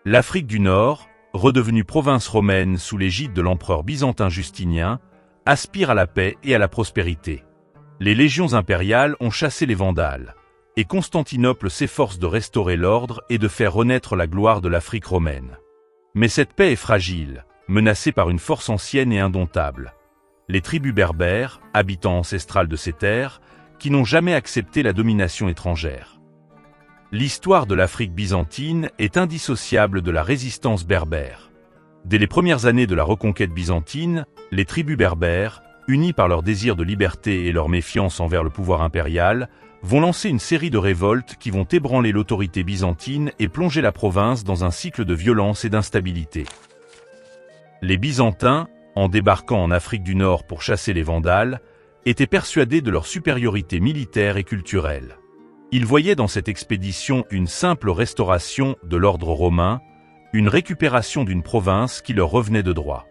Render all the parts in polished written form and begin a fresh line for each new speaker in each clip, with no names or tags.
L'Afrique du Nord, redevenue province romaine sous l'égide de l'empereur byzantin Justinien, aspire à la paix et à la prospérité. Les légions impériales ont chassé les Vandales, et Constantinople s'efforce de restaurer l'ordre et de faire renaître la gloire de l'Afrique romaine. Mais cette paix est fragile, menacée par une force ancienne et indomptable. Les tribus berbères, habitants ancestrales de ces terres, qui n'ont jamais accepté la domination étrangère. L'histoire de l'Afrique byzantine est indissociable de la résistance berbère. Dès les premières années de la reconquête byzantine, les tribus berbères, unies par leur désir de liberté et leur méfiance envers le pouvoir impérial, vont lancer une série de révoltes qui vont ébranler l'autorité byzantine et plonger la province dans un cycle de violence et d'instabilité. Les Byzantins, en débarquant en Afrique du Nord pour chasser les Vandales, étaient persuadés de leur supériorité militaire et culturelle. Ils voyaient dans cette expédition une simple restauration de l'ordre romain, une récupération d'une province qui leur revenait de droit.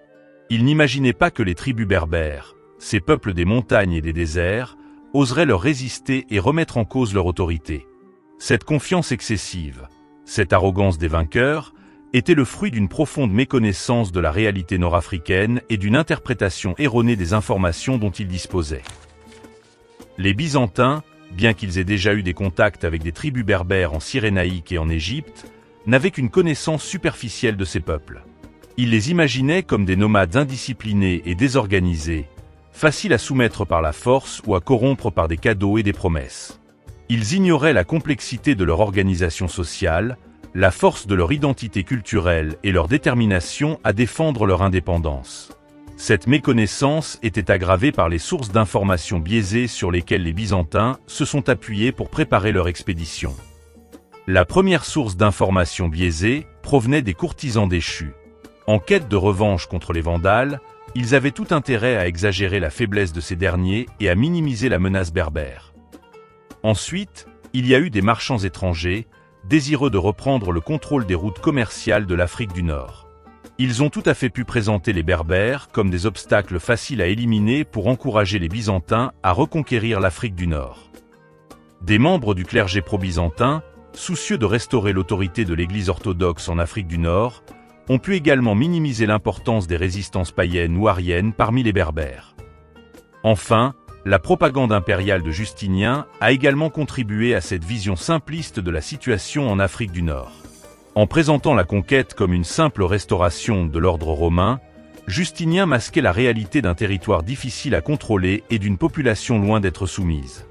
Ils n'imaginaient pas que les tribus berbères, ces peuples des montagnes et des déserts, oseraient leur résister et remettre en cause leur autorité. Cette confiance excessive, cette arrogance des vainqueurs, était le fruit d'une profonde méconnaissance de la réalité nord-africaine et d'une interprétation erronée des informations dont ils disposaient. Les Byzantins, bien qu'ils aient déjà eu des contacts avec des tribus berbères en Cyrénaïque et en Égypte, n'avaient qu'une connaissance superficielle de ces peuples. Ils les imaginaient comme des nomades indisciplinés et désorganisés, faciles à soumettre par la force ou à corrompre par des cadeaux et des promesses. Ils ignoraient la complexité de leur organisation sociale, la force de leur identité culturelle et leur détermination à défendre leur indépendance. Cette méconnaissance était aggravée par les sources d'informations biaisées sur lesquelles les Byzantins se sont appuyés pour préparer leur expédition. La première source d'informations biaisées provenait des courtisans déchus. En quête de revanche contre les Vandales, ils avaient tout intérêt à exagérer la faiblesse de ces derniers et à minimiser la menace berbère. Ensuite, il y a eu des marchands étrangers, désireux de reprendre le contrôle des routes commerciales de l'Afrique du Nord. Ils ont tout à fait pu présenter les Berbères comme des obstacles faciles à éliminer pour encourager les Byzantins à reconquérir l'Afrique du Nord. Des membres du clergé pro-byzantin, soucieux de restaurer l'autorité de l'Église orthodoxe en Afrique du Nord, ont pu également minimiser l'importance des résistances païennes ou ariennes parmi les Berbères. Enfin, la propagande impériale de Justinien a également contribué à cette vision simpliste de la situation en Afrique du Nord. En présentant la conquête comme une simple restauration de l'ordre romain, Justinien masquait la réalité d'un territoire difficile à contrôler et d'une population loin d'être soumise.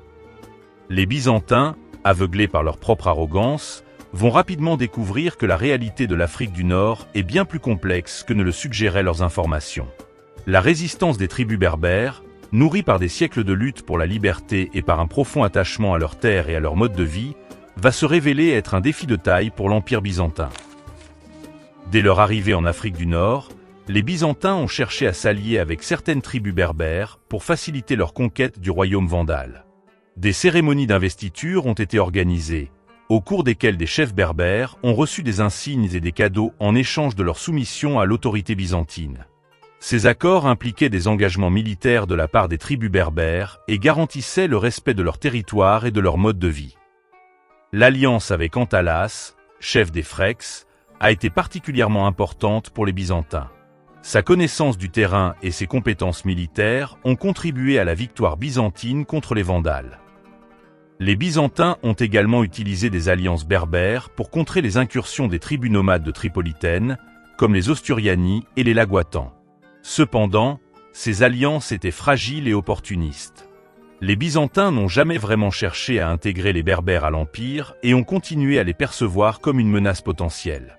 Les Byzantins, aveuglés par leur propre arrogance, vont rapidement découvrir que la réalité de l'Afrique du Nord est bien plus complexe que ne le suggéraient leurs informations. La résistance des tribus berbères, nourrie par des siècles de lutte pour la liberté et par un profond attachement à leurs terres et à leur mode de vie, va se révéler être un défi de taille pour l'Empire byzantin. Dès leur arrivée en Afrique du Nord, les Byzantins ont cherché à s'allier avec certaines tribus berbères pour faciliter leur conquête du royaume vandale. Des cérémonies d'investiture ont été organisées, au cours desquelles des chefs berbères ont reçu des insignes et des cadeaux en échange de leur soumission à l'autorité byzantine. Ces accords impliquaient des engagements militaires de la part des tribus berbères et garantissaient le respect de leur territoire et de leur mode de vie. L'alliance avec Antalas, chef des Phrex, a été particulièrement importante pour les Byzantins. Sa connaissance du terrain et ses compétences militaires ont contribué à la victoire byzantine contre les Vandales. Les Byzantins ont également utilisé des alliances berbères pour contrer les incursions des tribus nomades de Tripolitaine, comme les Osturiani et les Laguatans. Cependant, ces alliances étaient fragiles et opportunistes. Les Byzantins n'ont jamais vraiment cherché à intégrer les Berbères à l'Empire et ont continué à les percevoir comme une menace potentielle.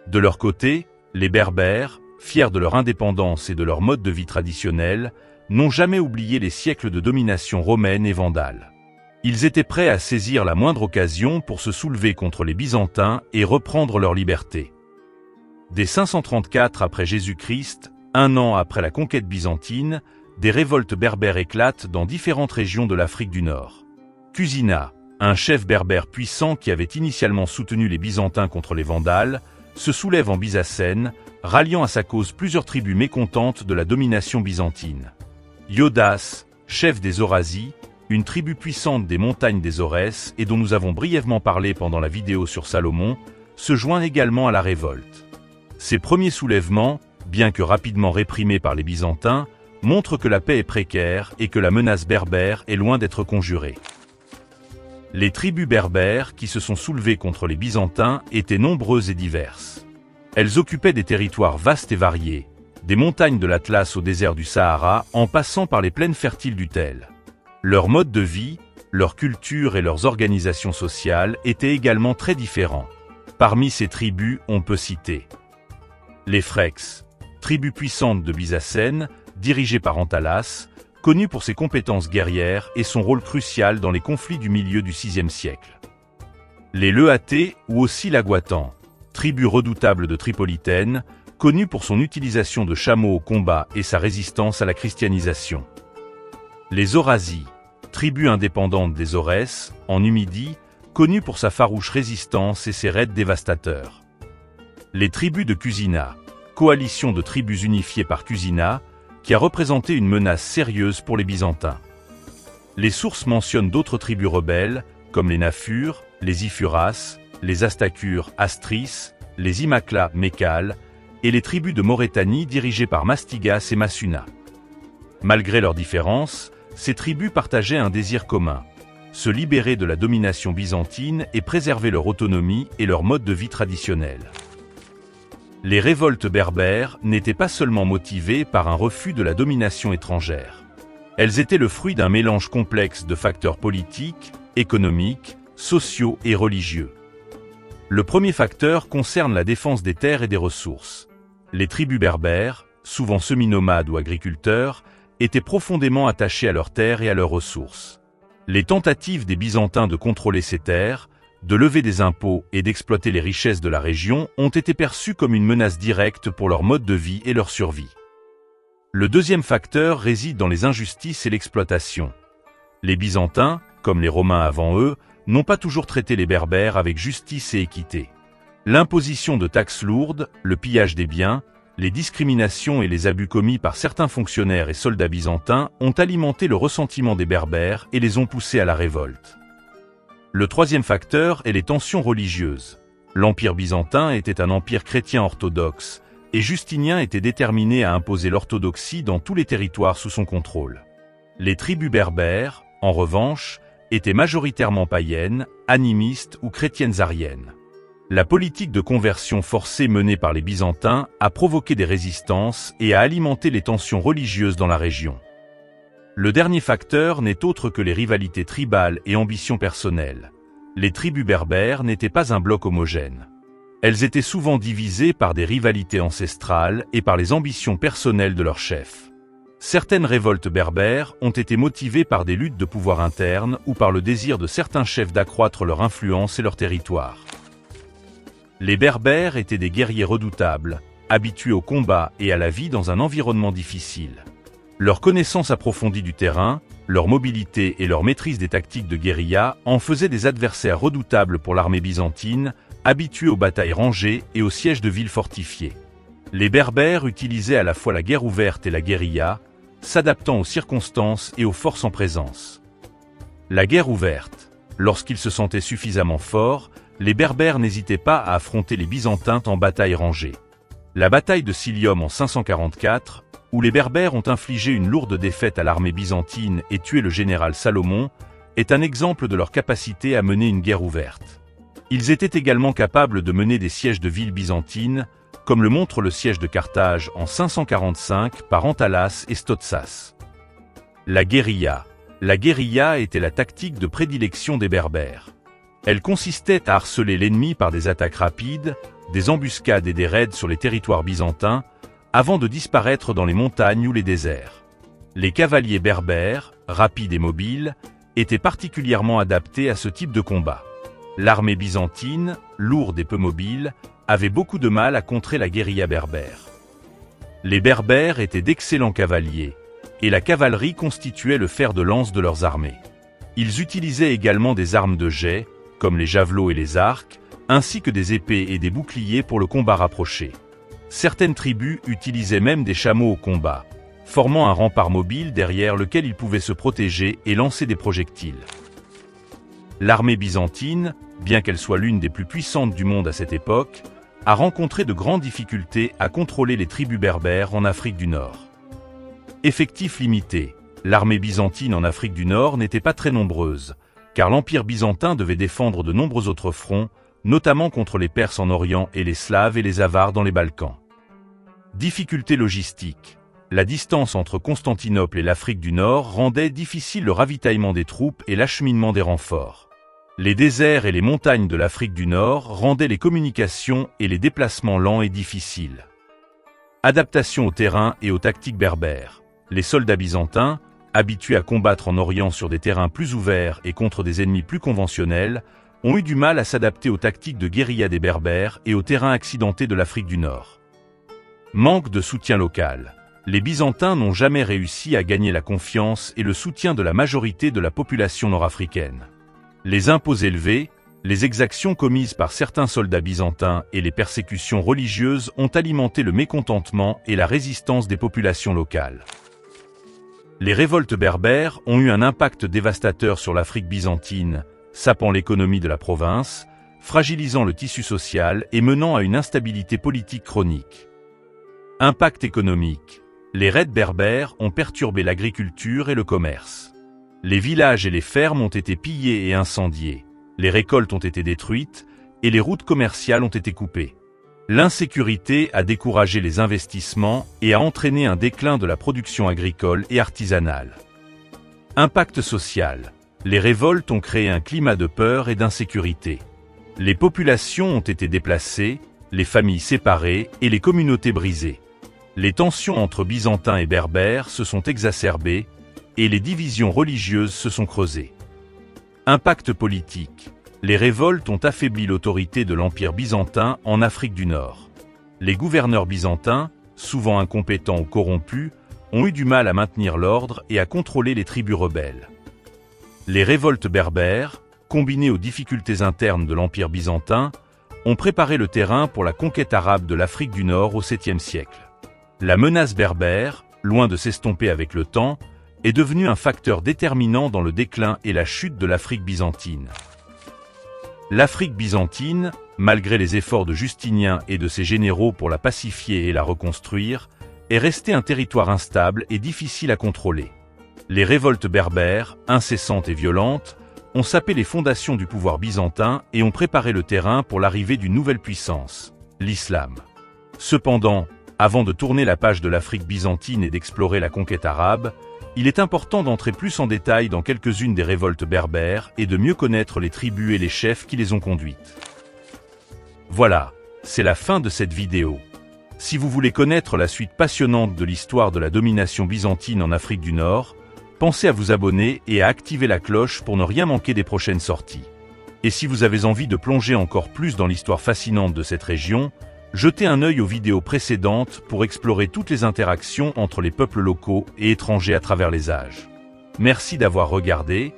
De leur côté, les Berbères, fiers de leur indépendance et de leur mode de vie traditionnel, n'ont jamais oublié les siècles de domination romaine et vandale. Ils étaient prêts à saisir la moindre occasion pour se soulever contre les Byzantins et reprendre leur liberté. Dès 534 après Jésus-Christ, un an après la conquête byzantine, des révoltes berbères éclatent dans différentes régions de l'Afrique du Nord. Cusina, un chef berbère puissant qui avait initialement soutenu les Byzantins contre les Vandales, se soulève en Byzacène, ralliant à sa cause plusieurs tribus mécontentes de la domination byzantine. Iodas, chef des Aurasies, une tribu puissante des montagnes des Aurès et dont nous avons brièvement parlé pendant la vidéo sur Salomon, se joint également à la révolte. Ces premiers soulèvements, bien que rapidement réprimés par les Byzantins, montrent que la paix est précaire et que la menace berbère est loin d'être conjurée. Les tribus berbères qui se sont soulevées contre les Byzantins étaient nombreuses et diverses. Elles occupaient des territoires vastes et variés, des montagnes de l'Atlas au désert du Sahara en passant par les plaines fertiles du Tel. Leur mode de vie, leur culture et leurs organisations sociales étaient également très différents. Parmi ces tribus, on peut citer les Freks, tribu puissante de Byzacène, dirigée par Antalas, connu pour ses compétences guerrières et son rôle crucial dans les conflits du milieu du VIe siècle. Les Leuatés ou aussi l'Aguatan, tribu redoutable de Tripolitaine, connue pour son utilisation de chameaux au combat et sa résistance à la christianisation. Les Aurasies, tribu indépendante des Aurès, en Numidie, connue pour sa farouche résistance et ses raids dévastateurs. Les tribus de Cusina, coalition de tribus unifiées par Cusina, qui a représenté une menace sérieuse pour les Byzantins. Les sources mentionnent d'autres tribus rebelles, comme les Nafures, les Ifuras, les Astacures, Astris, les Imakla, Mécales, et les tribus de Maurétanie dirigées par Mastigas et Massuna. Malgré leurs différences, ces tribus partageaient un désir commun, se libérer de la domination byzantine et préserver leur autonomie et leur mode de vie traditionnel. Les révoltes berbères n'étaient pas seulement motivées par un refus de la domination étrangère. Elles étaient le fruit d'un mélange complexe de facteurs politiques, économiques, sociaux et religieux. Le premier facteur concerne la défense des terres et des ressources. Les tribus berbères, souvent semi-nomades ou agriculteurs, étaient profondément attachés à leurs terres et à leurs ressources. Les tentatives des Byzantins de contrôler ces terres, de lever des impôts et d'exploiter les richesses de la région ont été perçues comme une menace directe pour leur mode de vie et leur survie. Le deuxième facteur réside dans les injustices et l'exploitation. Les Byzantins, comme les Romains avant eux, n'ont pas toujours traité les Berbères avec justice et équité. L'imposition de taxes lourdes, le pillage des biens, les discriminations et les abus commis par certains fonctionnaires et soldats byzantins ont alimenté le ressentiment des Berbères et les ont poussés à la révolte. Le troisième facteur est les tensions religieuses. L'Empire byzantin était un empire chrétien orthodoxe, et Justinien était déterminé à imposer l'orthodoxie dans tous les territoires sous son contrôle. Les tribus berbères, en revanche, étaient majoritairement païennes, animistes ou chrétiennes ariennes. La politique de conversion forcée menée par les Byzantins a provoqué des résistances et a alimenté les tensions religieuses dans la région. Le dernier facteur n'est autre que les rivalités tribales et ambitions personnelles. Les tribus berbères n'étaient pas un bloc homogène. Elles étaient souvent divisées par des rivalités ancestrales et par les ambitions personnelles de leurs chefs. Certaines révoltes berbères ont été motivées par des luttes de pouvoir internes ou par le désir de certains chefs d'accroître leur influence et leur territoire. Les Berbères étaient des guerriers redoutables, habitués au combat et à la vie dans un environnement difficile. Leur connaissance approfondie du terrain, leur mobilité et leur maîtrise des tactiques de guérilla en faisaient des adversaires redoutables pour l'armée byzantine, habituée aux batailles rangées et aux sièges de villes fortifiées. Les Berbères utilisaient à la fois la guerre ouverte et la guérilla, s'adaptant aux circonstances et aux forces en présence. La guerre ouverte. Lorsqu'ils se sentaient suffisamment forts, les Berbères n'hésitaient pas à affronter les Byzantins en bataille rangée. La bataille de Cilium en 544, où les Berbères ont infligé une lourde défaite à l'armée byzantine et tué le général Salomon, est un exemple de leur capacité à mener une guerre ouverte. Ils étaient également capables de mener des sièges de villes byzantines, comme le montre le siège de Carthage en 545 par Antalas et Stotsas. La guérilla. La guérilla était la tactique de prédilection des Berbères. Elle consistait à harceler l'ennemi par des attaques rapides, des embuscades et des raids sur les territoires byzantins, avant de disparaître dans les montagnes ou les déserts. Les cavaliers berbères, rapides et mobiles, étaient particulièrement adaptés à ce type de combat. L'armée byzantine, lourde et peu mobile, avait beaucoup de mal à contrer la guérilla berbère. Les Berbères étaient d'excellents cavaliers, et la cavalerie constituait le fer de lance de leurs armées. Ils utilisaient également des armes de jet, comme les javelots et les arcs, ainsi que des épées et des boucliers pour le combat rapproché. Certaines tribus utilisaient même des chameaux au combat, formant un rempart mobile derrière lequel ils pouvaient se protéger et lancer des projectiles. L'armée byzantine, bien qu'elle soit l'une des plus puissantes du monde à cette époque, a rencontré de grandes difficultés à contrôler les tribus berbères en Afrique du Nord. Effectif limité, l'armée byzantine en Afrique du Nord n'était pas très nombreuse, car l'Empire byzantin devait défendre de nombreux autres fronts, notamment contre les Perses en Orient et les Slaves et les Avars dans les Balkans. Difficultés logistiques. La distance entre Constantinople et l'Afrique du Nord rendait difficile le ravitaillement des troupes et l'acheminement des renforts. Les déserts et les montagnes de l'Afrique du Nord rendaient les communications et les déplacements lents et difficiles. Adaptation au terrain et aux tactiques berbères. Les soldats byzantins, habitués à combattre en Orient sur des terrains plus ouverts et contre des ennemis plus conventionnels, ont eu du mal à s'adapter aux tactiques de guérilla des Berbères et aux terrains accidentés de l'Afrique du Nord. Manque de soutien local. Les Byzantins n'ont jamais réussi à gagner la confiance et le soutien de la majorité de la population nord-africaine. Les impôts élevés, les exactions commises par certains soldats byzantins et les persécutions religieuses ont alimenté le mécontentement et la résistance des populations locales. Les révoltes berbères ont eu un impact dévastateur sur l'Afrique byzantine, sapant l'économie de la province, fragilisant le tissu social et menant à une instabilité politique chronique. Impact économique. Les raids berbères ont perturbé l'agriculture et le commerce. Les villages et les fermes ont été pillés et incendiés, les récoltes ont été détruites et les routes commerciales ont été coupées. L'insécurité a découragé les investissements et a entraîné un déclin de la production agricole et artisanale. Impact social. Les révoltes ont créé un climat de peur et d'insécurité. Les populations ont été déplacées, les familles séparées et les communautés brisées. Les tensions entre Byzantins et Berbères se sont exacerbées et les divisions religieuses se sont creusées. Impact politique. Les révoltes ont affaibli l'autorité de l'Empire byzantin en Afrique du Nord. Les gouverneurs byzantins, souvent incompétents ou corrompus, ont eu du mal à maintenir l'ordre et à contrôler les tribus rebelles. Les révoltes berbères, combinées aux difficultés internes de l'Empire byzantin, ont préparé le terrain pour la conquête arabe de l'Afrique du Nord au 7e siècle. La menace berbère, loin de s'estomper avec le temps, est devenue un facteur déterminant dans le déclin et la chute de l'Afrique byzantine. L'Afrique byzantine, malgré les efforts de Justinien et de ses généraux pour la pacifier et la reconstruire, est restée un territoire instable et difficile à contrôler. Les révoltes berbères, incessantes et violentes, ont sapé les fondations du pouvoir byzantin et ont préparé le terrain pour l'arrivée d'une nouvelle puissance, l'islam. Cependant, avant de tourner la page de l'Afrique byzantine et d'explorer la conquête arabe, il est important d'entrer plus en détail dans quelques-unes des révoltes berbères et de mieux connaître les tribus et les chefs qui les ont conduites. Voilà, c'est la fin de cette vidéo. Si vous voulez connaître la suite passionnante de l'histoire de la domination byzantine en Afrique du Nord, pensez à vous abonner et à activer la cloche pour ne rien manquer des prochaines sorties. Et si vous avez envie de plonger encore plus dans l'histoire fascinante de cette région, jetez un œil aux vidéos précédentes pour explorer toutes les interactions entre les peuples locaux et étrangers à travers les âges. Merci d'avoir regardé,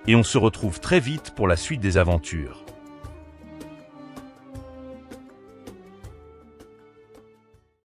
et on se retrouve très vite pour la suite des aventures.